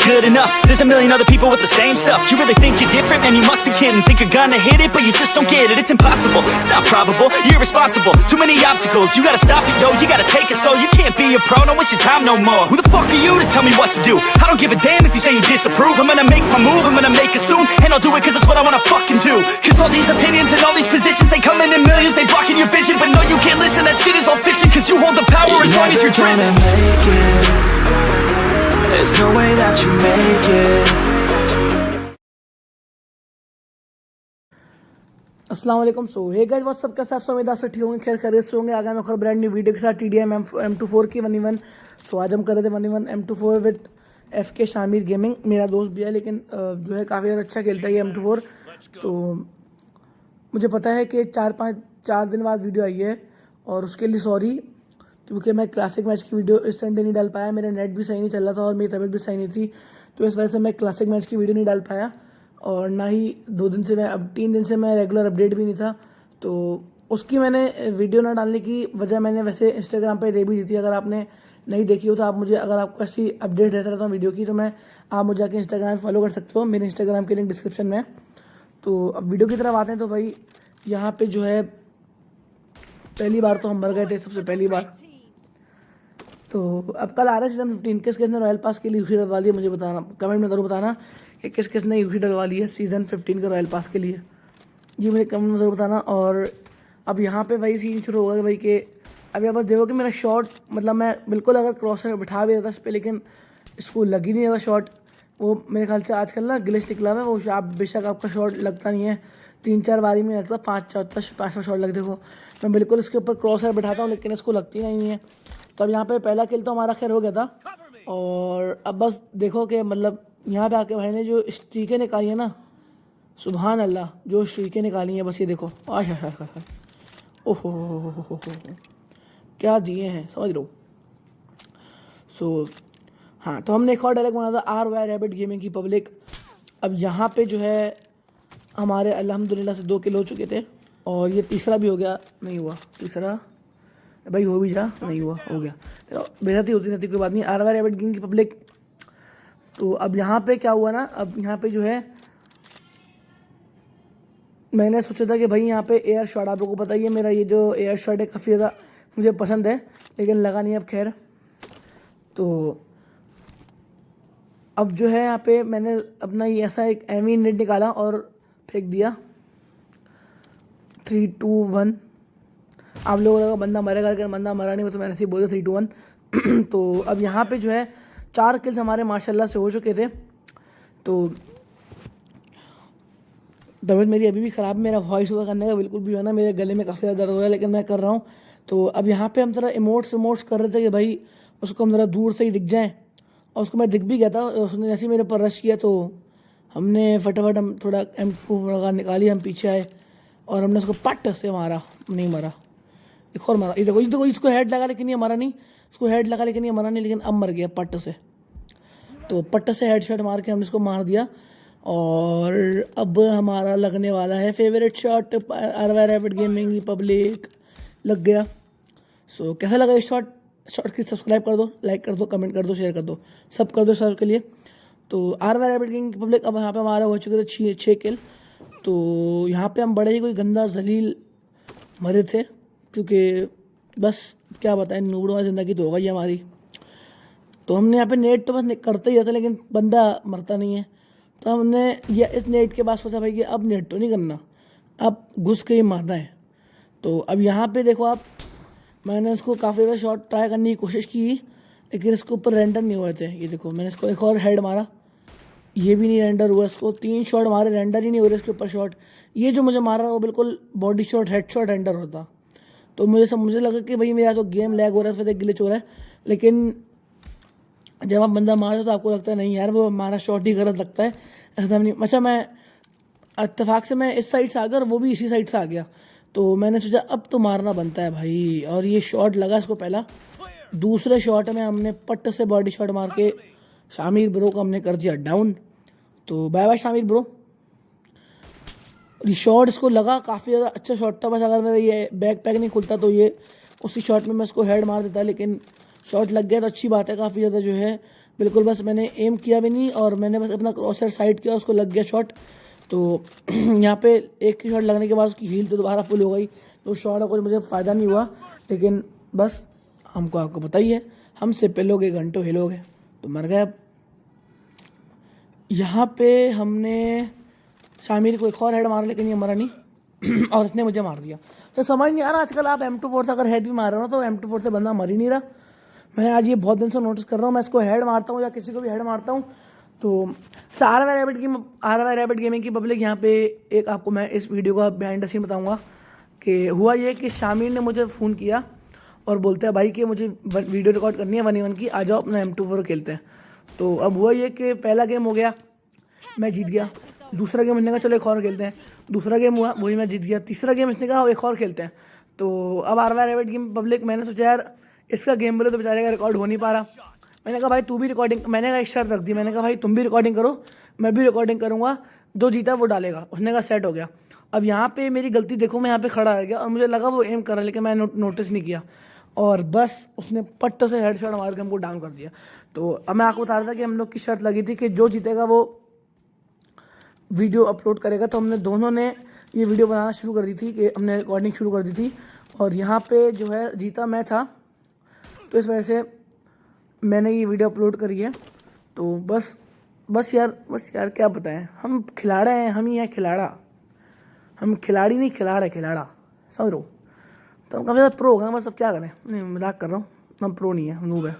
good enough. There's a million other people with the same stuff. You really think you're different? Man, you must be kidding. Think you're gonna hit it, but you just don't get it. It's impossible, it's not probable, you're irresponsible. Too many obstacles, you gotta stop it, yo. You gotta take it slow, you can't be a pro. Don't waste your time no more. Who the fuck are you to tell me what to do? I don't give a damn if you say you disapprove. I'm gonna make my move, I'm gonna make it soon. And I'll do it cause it's what I wanna fucking do. Cause all these opinions and all these positions, they come in millions, they blocking your vision. But no, you can't listen, that shit is all fiction. Cause you hold the power as long as you're dreaming. There's no way that you make it. अस्सलाम वालेकुम। सो hey guys what's up कैसे आप सब उम्मीद से ठीक होंगे, खैर खैरियत से होंगे। आगे मैं और ब्रांड न्यू वीडियो के साथ TDM M24 की 1v1। सो आज हम कर रहे थे 1v1 M24 with FK Shamir gaming. मेरा दोस्त भी है लेकिन जो है काफ़ी ज़्यादा अच्छा खेलता है ये M24। तो मुझे पता है कि 4 दिन बाद वीडियो आई है और उसके लिए सॉरी, क्योंकि मैं क्लासिक मैच की वीडियो इस संडे नहीं डाल पाया। मेरा नेट भी सही नहीं चल रहा था और मेरी तबीयत भी सही नहीं थी, तो इस वजह से मैं क्लासिक मैच की वीडियो नहीं डाल पाया। और ना ही 2 दिन से मैं अब 3 दिन से मैं रेगुलर अपडेट भी नहीं था, तो उसकी मैंने वीडियो ना डालने की वजह मैंने वैसे इंस्टाग्राम पे दे भी दी थी। अगर आपने नहीं देखी हो तो आप मुझे, अगर आपको ऐसी अपडेट रहता रहता हूँ वीडियो की, तो आप मुझे आके इंस्टाग्राम फॉलो कर सकते हो। मेरे इंस्टाग्राम की लिंक डिस्क्रिप्शन में है। तो अब वीडियो की तरफ आते हैं। तो भाई यहाँ पे जो है पहली बार तो हम मर गए थे, सबसे पहली बार। तो अब कल आ रहा है सीजन 15। किस किसने रॉयल पास के लिए यूसी डलवा ली है मुझे बताना, कमेंट में ज़रूर बताना कि किस किसने यूसी डलवा ली है सीज़न 15 का रॉयल पास के लिए। जी मुझे कमेंट में ज़रूर बताना। और अब यहाँ पे वही सीन शुरू होगा भाई कि अब यहाँ पर देखो कि मेरा शॉट, मतलब मैं बिल्कुल अगर क्रॉसर बिठा भी रहता इस पर, लेकिन इसको लग ही नहीं रहा शॉट। वो मेरे ख्याल से आजकल ना ग्लिच निकला हुआ है, वो आप बेशक आपका शॉट लगता नहीं है, 3-4 बारी में लगता, 5-5 शॉट लग। देखो मैं बिल्कुल इसके ऊपर क्रॉसर बिठाता हूँ लेकिन इसको लगती नहीं है। तो अब यहाँ पे पहला किल तो हमारा खैर हो गया था। और अब बस देखो कि मतलब यहाँ पे आके भाई ने जो स्ट्रीकें निकाली है ना, सुभान अल्लाह, जो स्ट्रीकें निकाली हैं, बस ये देखो आह ओहो क्या दिए हैं, समझ लो। सो हाँ, तो हमने एक और डायरेक्ट बनाया था RY रैबिट गेमिंग की पब्लिक। अब यहाँ पे जो है हमारे अल्हम्दुलिल्लाह से 2 किल हो चुके थे और ये तीसरा भी हो गया, नहीं हुआ तीसरा भाई, हो भी जा, नहीं हुआ, हो गया। तो बेहद ही होती रहती, कोई बात नहीं। RY रैबिट गेमिंग की पब्लिक। तो अब यहाँ पे क्या हुआ ना, अब यहाँ पे जो है मैंने सोचा था कि भाई यहाँ पे एयर शॉट, आप लोगों को पता ही है मेरा ये जो एयर शॉट है काफ़ी ज़्यादा मुझे पसंद है, लेकिन लगा नहीं अब खैर। तो अब जो है यहाँ पे मैंने अपना ये ऐसा एक एमी नेट निकाला और फेंक दिया। 3, 2, 1। आप लोगों का बंदा मरेगा, अगर बंदा मरा नहीं हो तो मैंने ऐसे ही बोला 3, 2, 1। तो अब यहाँ पे जो है 4 किल्स हमारे माशाल्लाह से हो चुके थे। तो तबीयत मेरी अभी भी ख़राब, मेरा वॉइस ओवर करने का बिल्कुल भी है ना, मेरे गले में काफ़ी ज़्यादा दर्द हो रहा है, लेकिन मैं कर रहा हूँ। तो अब यहाँ पे हम ज़रा इमोट्स कर रहे थे कि भाई उसको हम ज़रा दूर से ही दिख जाएँ, और उसको मैं दिख भी गया था। उसने जैसे ही मेरे पर रश किया तो हमने फटाफट हम थोड़ा M4 निकाली, हम पीछे आए और हमने उसको पट से मारा, नहीं मरा। एक और मारा, ये देखो इसको हेड लगा लेकिन ये मरा नहीं, इसको हेड लगा लेकिन ये मरा नहीं, लेकिन अब मर गया पट से। तो पट से हेड शॉट मार के हमने इसको मार दिया। और अब हमारा लगने वाला है favourite shot, RY rabbit gaming की पब्लिक, लग गया। सो कैसा लगा इस शॉट की सब्सक्राइब कर दो, लाइक कर दो, कमेंट कर दो, शेयर कर दो, सब कर दो सर के लिए। तो RY रैबिट गेमिंग की पब्लिक, अब यहाँ पे हमारा हो चुके थे 6 किल। तो यहाँ पे हम बड़े ही कोई गंदा जलील मरे थे, क्योंकि बस क्या बताएं, नूबड़ों ज़िंदगी तो होगा ही हमारी। तो हमने यहाँ पे नेट तो बस करते ही रहते, लेकिन बंदा मरता नहीं है। तो हमने ये इस नेट के बाद सोचा भाई कि अब नेट तो नहीं करना, अब घुस के ही मारना है। तो अब यहाँ पे देखो आप, मैंने इसको काफ़ी ज़्यादा शॉट ट्राई करने की कोशिश की, लेकिन इसके ऊपर रेंडर नहीं हुए थे। ये देखो मैंने इसको एक और हेड मारा, ये भी नहीं रेंडर हुआ। इसको 3 शॉट मारे, रेंडर ही नहीं हो रहे इसके ऊपर शॉट। ये जो मुझे मारा वो बिल्कुल body shot, head shot render होता। तो मुझे लगा कि भाई मेरा तो गेम लैग हो रहा है, इस वजह से ग्लिच हो रहा है। लेकिन जब आप बंदा मारते हो तो आपको लगता है नहीं यार वो हमारा शॉट ही गलत लगता है, ऐसा नहीं। अच्छा, मैं इत्तेफाक से मैं इस साइड से आ गया और वो भी इसी साइड से आ गया, तो मैंने सोचा अब तो मारना बनता है भाई। और ये शॉट लगा इसको पहला, दूसरे शॉट में हमने पट्ट से बॉडी शॉट मार के शामिर ब्रो को हमने कर दिया डाउन। तो bye bye Shamir bro. Shot इसको लगा, काफ़ी ज़्यादा अच्छा शॉट था, बस अगर मेरा ये बैक पैक नहीं खुलता तो ये उसी शॉट में मैं इसको हेड मार देता, लेकिन शॉट लग गया तो अच्छी बात है। काफ़ी ज़्यादा जो है बिल्कुल बस मैंने एम किया भी नहीं और मैंने बस अपना क्रॉसर साइड किया, उसको लग गया शॉट। तो यहाँ पे एक की शॉट लगने के बाद उसकी हील तो दोबारा फुल हो गई, तो शॉट का कुछ मुझे फ़ायदा नहीं हुआ। लेकिन बस हमको आपको पता ही है, हम से पेलोगे घंटों हिलोगे, तो मर गए। अब यहाँ पे हमने शामिर को एक और हेड मारा, लेकिन ये मरा नहीं और इसने मुझे मार दिया। तो समझ नहीं आ रहा आजकल आप M24 से अगर हेड भी मार रहे हो ना, तो M24 से बंदा मर ही नहीं रहा। मैंने आज ये बहुत दिन से नोटिस कर रहा हूँ, मैं इसको हेड मारता हूँ या किसी को भी हेड मारता हूँ तो आर वाई रैबिट गेमिंग की पब्लिक यहाँ पे एक आपको मैं इस वीडियो का बिहाइंड द सीन बताऊँगा कि हुआ ये कि शामिर ने मुझे फ़ोन किया और बोलते हैं भाई कि मुझे वीडियो रिकॉर्ड करनी है 1v1 की, आ जाओ अपना M24 खेलते हैं। तो अब हुआ ये कि पहला गेम हो गया, मैं जीत गया। दूसरा गेम इसने कहा चलो एक और खेलते हैं, दूसरा गेम हुआ वही मैं जीत गया। तीसरा गेम इसने कहा एक और खेलते हैं। तो अब R Y rabbit game public, मैंने सोचा यार इसका गेम बोले तो बेचारे का रिकॉर्ड हो नहीं पा रहा। मैंने कहा भाई तू भी रिकॉर्डिंग, मैंने कहा एक शर्त रख दी, मैंने कहा भाई तुम भी रिकॉर्डिंग करो, मैं भी रिकॉर्डिंग करूँगा, जो जीता वो डालेगा। उसने कहा सेट हो गया। अब यहाँ पे मेरी गलती देखो, मैं यहाँ पे खड़ा रह गया और मुझे लगा वो एम कर रहा है, लेकिन मैंने नोटिस नहीं किया और बस उसने पट्टों से हेडशॉट मार के हमको डाउन कर दिया। तो अब मैं आपको बता रहा था कि हम लोग की शर्त लगी थी कि जो जीतेगा वो वीडियो अपलोड करेगा। तो हमने दोनों ने ये वीडियो बनाना शुरू कर दी थी, कि हमने रिकॉर्डिंग शुरू कर दी थी और यहाँ पे जो है जीता मैं था, तो इस वजह से मैंने ये वीडियो अपलोड करी है। तो बस यार क्या बताएं, हम खिलाड़े हैं, हम ही हैं खिलाड़ा, हम खिलाड़ी नहीं खिलाड़ा, समझ लो। तो हम काफ़ी ज़्यादा प्रो हो गए, बस अब क्या करें, नहीं मजाक कर रहा हूँ, हम प्रो नहीं है, हम नूब है।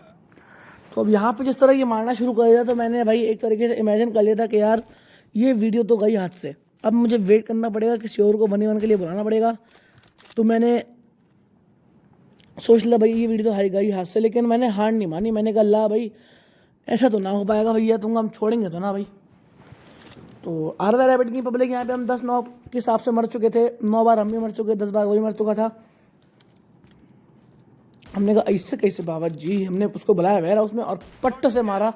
तो अब यहाँ पे जिस तरह ये मारना शुरू कर दिया, तो मैंने भाई एक तरीके से इमेजिन कर लिया था कि यार ये वीडियो तो गई हाथ से, अब मुझे वेट करना पड़ेगा, किसी और को 1v1 के लिए बुलाना पड़ेगा। तो मैंने सोच लिया भाई ये वीडियो तो गई हाथ से, लेकिन मैंने हार नहीं मानी। मैंने कहा ला भाई ऐसा तो ना हो पाएगा भैया, तुम हम छोड़ेंगे तो ना भाई। तो आर वाई रैबिट की पब्लिक यहाँ पे हम 10-9 के हिसाब से मर चुके थे, 9 बार हम भी मर चुके, 10 बार वही मर चुका था। हमने कहा ऐसे कैसे बाबा जी, हमने उसको बुलाया वेयर हाउस में और पट्ट से मारा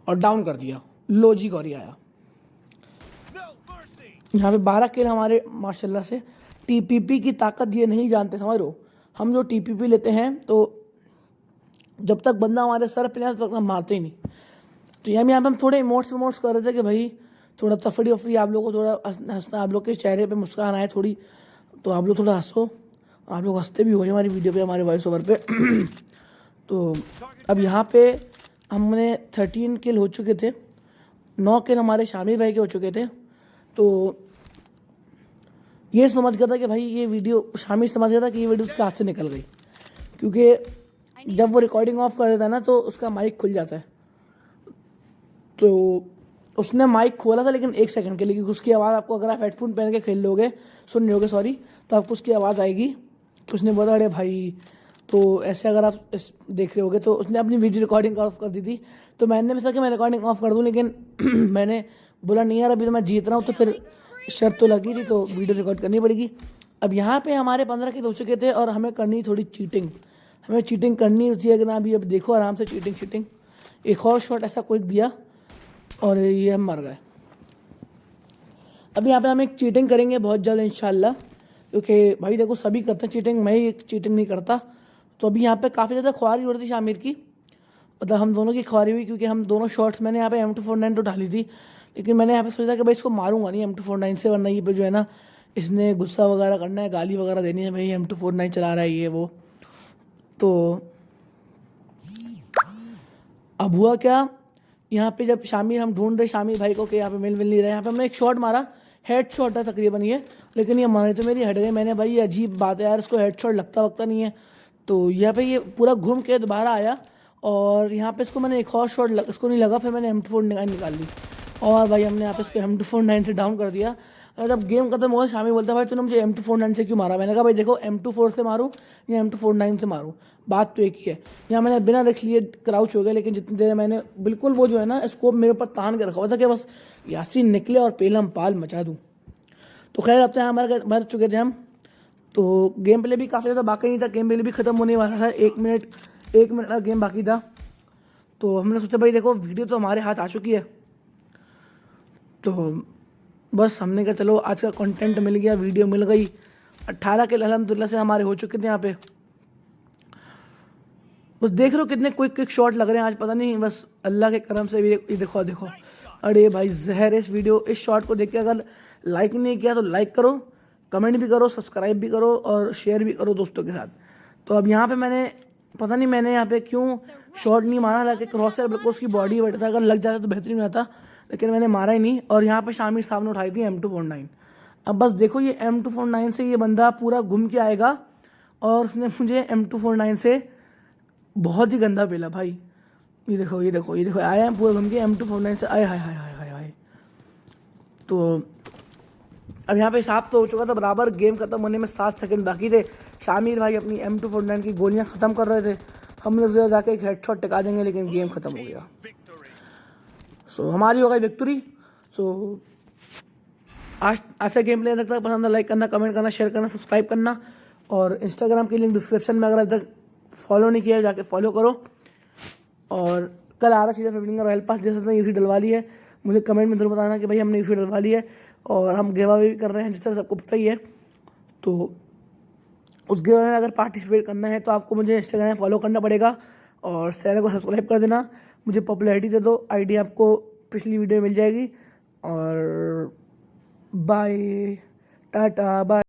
और डाउन कर दिया। लोजी गौरी आया। यहाँ पे 12 किल हमारे माशाल्लाह से। टीपीपी की ताकत ये नहीं जानते, समझ लो। हम जो टीपीपी लेते हैं तो जब तक बंदा हमारे सर पे नहीं तब तक हम मारते ही नहीं। तो यहाँ पे हम थोड़े इमोट्स कर रहे थे कि भाई थोड़ा तफरी वफरी, आप लोगों को थोड़ा हंसना, आप लोग के चेहरे पे मुस्कान आए थोड़ी, तो आप लोग थोड़ा हंसो, आप लोग हंसते भी हो हमारी वीडियो पे, हमारे वॉइस ओवर पे। तो अब यहाँ पे हमने 13 किल हो चुके थे, 9 किल हमारे शामिर भाई के हो चुके थे। तो ये समझ गया था कि भाई ये वीडियो, शामिर समझ गया था कि ये वीडियो उसके हाथ से निकल गई, क्योंकि जब वो रिकॉर्डिंग ऑफ कर देता है ना तो उसका माइक खुल जाता है। तो उसने माइक खोला था, लेकिन 1 सेकंड के लिए, क्योंकि उसकी आवाज़ आपको, अगर आप हेडफोन पहन के खेल लोगे, सुन रहे होगे सॉरी, तो आपको उसकी आवाज़ आएगी। तो उसने बोला अरे भाई, तो ऐसे अगर आप देख रहे होगे, तो उसने अपनी वीडियो रिकॉर्डिंग ऑफ कर दी थी। तो मैंने भी सोचा कि मैं रिकॉर्डिंग ऑफ कर दूँ, लेकिन मैंने बोला नहीं यार अभी तो मैं जीत रहा हूँ, तो फिर शर्त तो लगी थी तो वीडियो रिकॉर्ड करनी पड़ेगी। अब यहाँ पे हमारे 15 किल हो चुके थे और हमें करनी थोड़ी चीटिंग, हमें चीटिंग करनी होती है कि ना। अभी अब देखो आराम से चीटिंग। एक और शॉट ऐसा कोई दिया और ये हम मर गए। अब यहाँ पे हम एक चीटिंग करेंगे बहुत जल्द इंशाल्लाह, क्योंकि भाई देखो सभी करते हैं चीटिंग, मैं ही चीटिंग नहीं करता। तो अभी यहाँ पे काफ़ी ज़्यादा ख्वारी हो रही थी शामिर की, मतलब हम दोनों की ख्वारी हुई, क्योंकि हम दोनों शॉट्स, मैंने यहाँ पे M249 तो डाली थी, लेकिन मैंने यहाँ पे सोचा कि भाई इसको मारूंगा नहीं M249 से, वरना ये पे जो है ना इसने गुस्सा वगैरह करना है, गाली वगैरह देनी है, भाई M249 चला रहा है ये वो। तो अब हुआ क्या, यहाँ पे जब शामिर, हम ढूंढ रहे शामिर भाई को कि यहाँ पे मिल नहीं रहा है, यहाँ पे हमने एक शॉट मारा, हेड शॉट है तकरीबन ये, लेकिन ये मारे तो मेरी हट गई। मैंने भाई ये अजीब बात है यार, इसको हेड शॉट लगता वक्ता नहीं है। तो यहाँ पे ये पूरा घूम के दोबारा आया और यहाँ पे इसको मैंने एक और शॉट इसको नहीं लगा, फिर मैंने M249 निकाल ली और भाई हमने यहाँ पे इसको M249 से डाउन कर दिया। और जब गेम खत्म हुआ, शामिर बोलता है भाई तूने मुझे M249 से क्यों मारा। मैंने कहा भाई देखो M24 से मारूँ या M249 से मारूँ, बात तो एक ही है। यहाँ मैंने बिना रिस्क लिए क्राउच हो गया, लेकिन जितनी देर मैंने बिल्कुल वो जो है ना स्कोप मेरे ऊपर तान के रखा हुआ था कि बस यासीन निकले और पेलम पाल मचा दूँ। तो खैर अब तक मर चुके थे हम। तो गेम प्ले भी काफ़ी ज़्यादा बाकी नहीं था, गेम प्ले भी ख़त्म होने वाला था, 1 मिनट का गेम बाकी था। तो हमने सोचा भाई देखो वीडियो तो हमारे हाथ आ चुकी है, तो बस हमने कहा चलो आज का कंटेंट मिल गया, वीडियो मिल गई। 18 किल अल्हम्दुलिल्लाह से हमारे हो चुके थे यहाँ पे। बस देख रहे हो कितने क्विक क्विक शॉट लग रहे हैं आज, पता नहीं बस अल्लाह के करम से भी। ये देखो देखो, अरे भाई जहर है इस वीडियो, इस शॉट को देख के अगर लाइक नहीं किया तो लाइक करो, कमेंट भी करो, सब्सक्राइब भी करो और शेयर भी करो दोस्तों के साथ। तो अब यहाँ पे मैंने पता नहीं मैंने यहाँ पे क्यों शॉट नहीं मारा, हालांकि क्रॉसर बिल्कुल उसकी बॉडी बैठा था, अगर लग जाता तो बेहतरीन आता, लेकिन मैंने मारा ही नहीं। और यहाँ पे शामिर साहब ने उठाई थी M249। अब बस देखो ये M249 से ये बंदा पूरा घूम के आएगा और उसने मुझे M249 से बहुत ही गंदा पेला भाई। ये देखो ये देखो ये देखो, आया है पूरा घूम के M249 से, आए हाय हाय हाय हाय हाय। तो अब यहाँ पे हिसाब तो हो चुका था बराबर, गेम खत्म होने में 7 सेकंड बाकी थे। शामिर भाई अपनी M249 की गोलियां ख़त्म कर रहे थे, हमने सोचा जाके एक हेडशॉट टिका देंगे, लेकिन गेम ख़त्म हो गया। सो हमारी हो गई विक्ट्री। सो आज ऐसा गेम प्ले तक पसंद है, लाइक करना, कमेंट करना, शेयर करना, सब्सक्राइब करना, और इंस्टाग्राम की लिंक डिस्क्रिप्शन में, अगर अभी तक फॉलो नहीं किया जाके फॉलो करो। और कल आ रहा सीजन मिलेंगे रॉयल पास, जैसे यूसी डलवा ली है, मुझे कमेंट में जरूर बताना कि भाई हमने यूसी डलवा ली है, और हम गिव अवे भी कर रहे हैं जिस तरह सबको पता ही है। तो उस गिव अवे में अगर पार्टिसिपेट करना है तो आपको मुझे इंस्टाग्राम में फॉलो करना पड़ेगा और चैनल को सब्सक्राइब कर देना, मुझे पॉपुलैरिटी दे दो, आईडी आपको पिछली वीडियो में मिल जाएगी। और बाय, टाटा बाय।